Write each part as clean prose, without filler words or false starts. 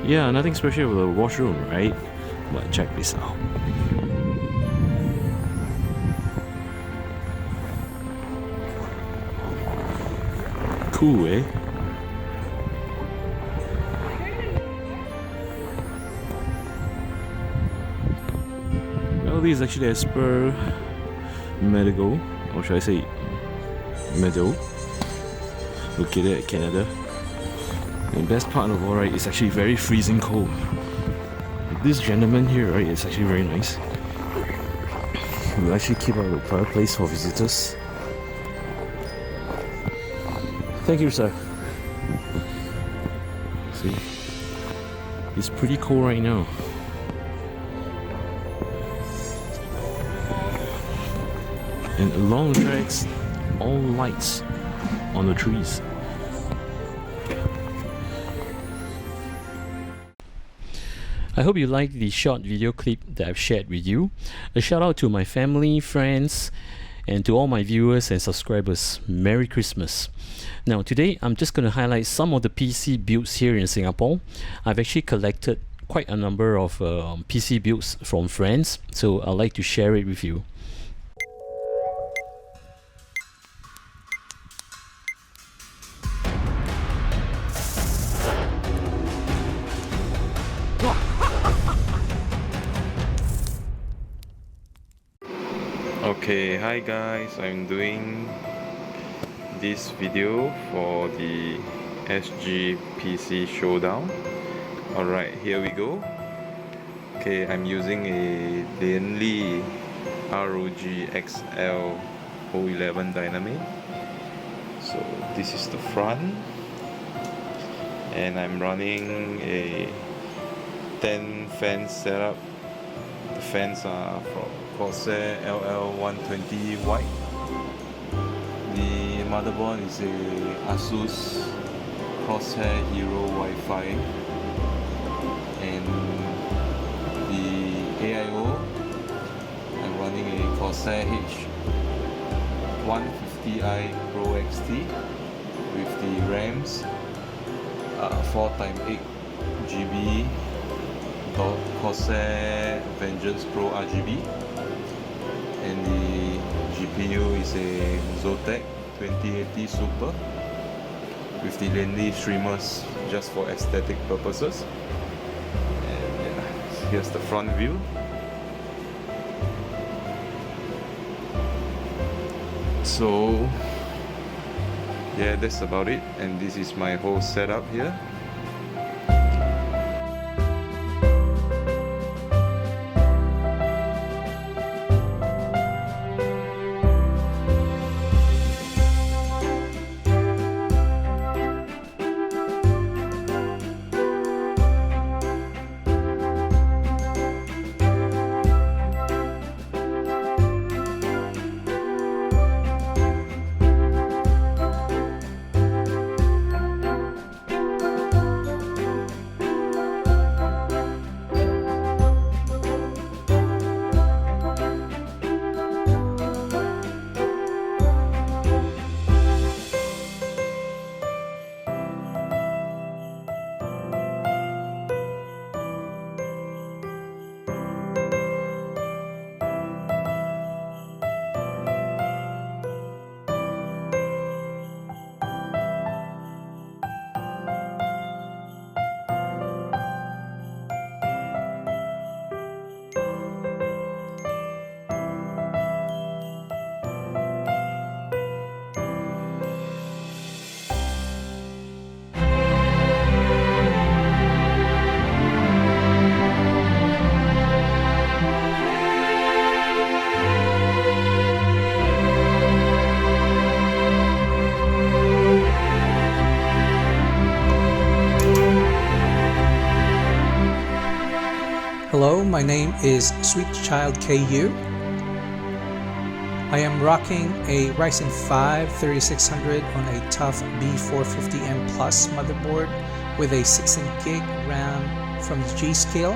Yeah, nothing special with the washroom, right? But check this out. Cool, eh? Well, this is actually as per Medigo, or should I say Meadow, located at Canada. The best part of all, right, it's actually very freezing cold. This gentleman here, right, is actually very nice. We'll actually keep out a fireplace for visitors. Thank you, sir. See, it's pretty cold right now. And along the tracks, all lights on the trees. I hope you liked the short video clip that I've shared with you. A shout out to my family, friends, and to all my viewers and subscribers. Merry Christmas. Now today I'm just going to highlight some of the PC builds here in Singapore. I've actually collected quite a number of PC builds from friends, so I'd like to share it with you. Okay, hi guys, I'm doing this video for the SG Showdown. Alright, here we go. Okay, I'm using a Lianli ROG XL 011 Dynamic. So this is the front, and I'm running a 10 fan setup. The fans are from Corsair LL120 white. The motherboard is a Asus Crosshair Hero Wi-Fi, and the AIO, I'm running a Corsair H150i Pro XT with the RAMs 4x8 GB Corsair Vengeance Pro RGB, and the GPU is a Zotac 2080 Super with the Lianli streamers just for aesthetic purposes. And yeah, here's the front view. So yeah, that's about it, and this is my whole setup here. Hello, my name is Sweet Child KU. I am rocking a Ryzen 5 3600 on a tough B450M Plus motherboard with a 16GB RAM from the G-Scale.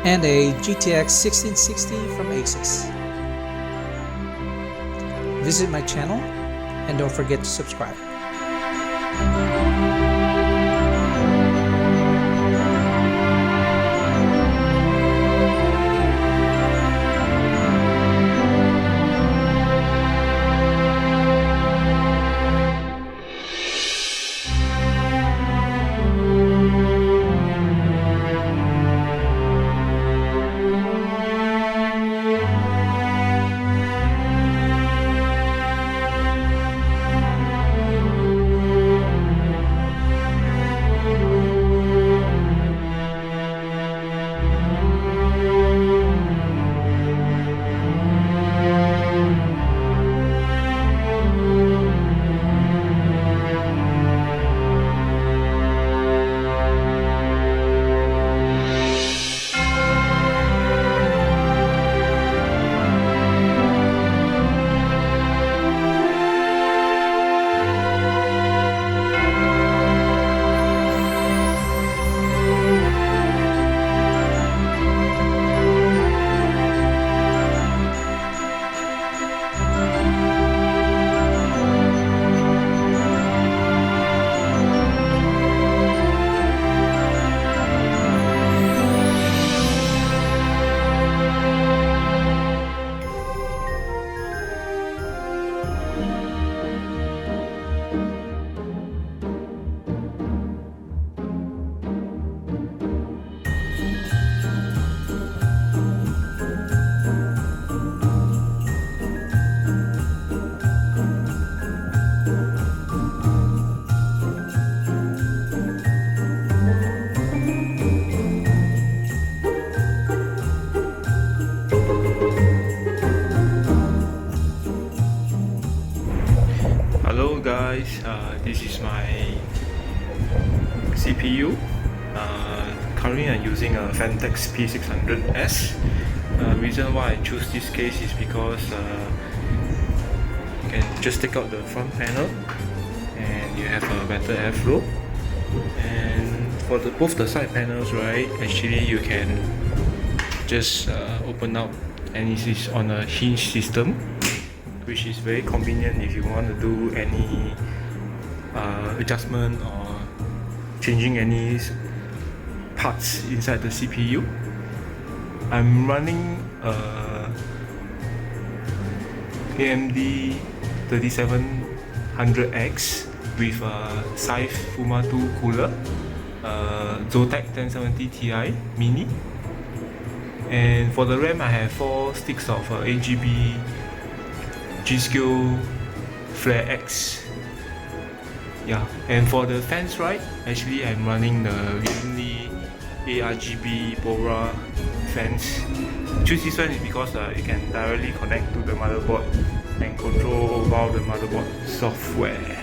and a GTX 1660 from Asus. Visit my channel and don't forget to subscribe. Hello guys, this is my CPU. Currently I'm using a Fantex P600S. Reason why I choose this case is because you can just take out the front panel and you have a better airflow. And for both the side panels, right, actually you can just open up, and this is on a hinge system, which is very convenient if you want to do any adjustment or changing any parts inside the CPU. I'm running AMD 3700X with a Saif Fuma 2 cooler, Zotac 1070 Ti Mini, and for the RAM I have 4 sticks of 8GB G-Skill Flare X. Yeah, and for the fans, right, actually I'm running the recently ARGB Bora fans. Choose this one is because it can directly connect to the motherboard and control via the motherboard software.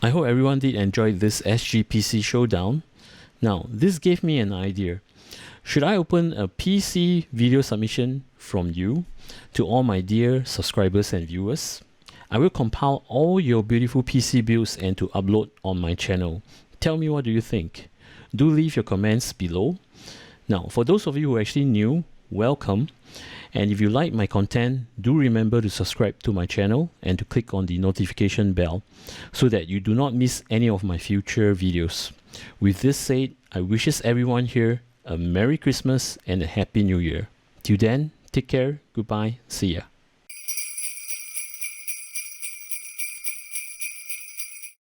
I hope everyone did enjoy this SGPC Showdown. Now, this gave me an idea. Should I open a PC video submission from you to all my dear subscribers and viewers? I will compile all your beautiful PC builds and to upload on my channel. Tell me, what do you think? Do leave your comments below. Now, for those of you who are actually new, welcome. And if you like my content, do remember to subscribe to my channel and to click on the notification bell so that you do not miss any of my future videos. With this said, I wishes everyone here a Merry Christmas and a Happy New Year. Till then, take care, goodbye, see ya.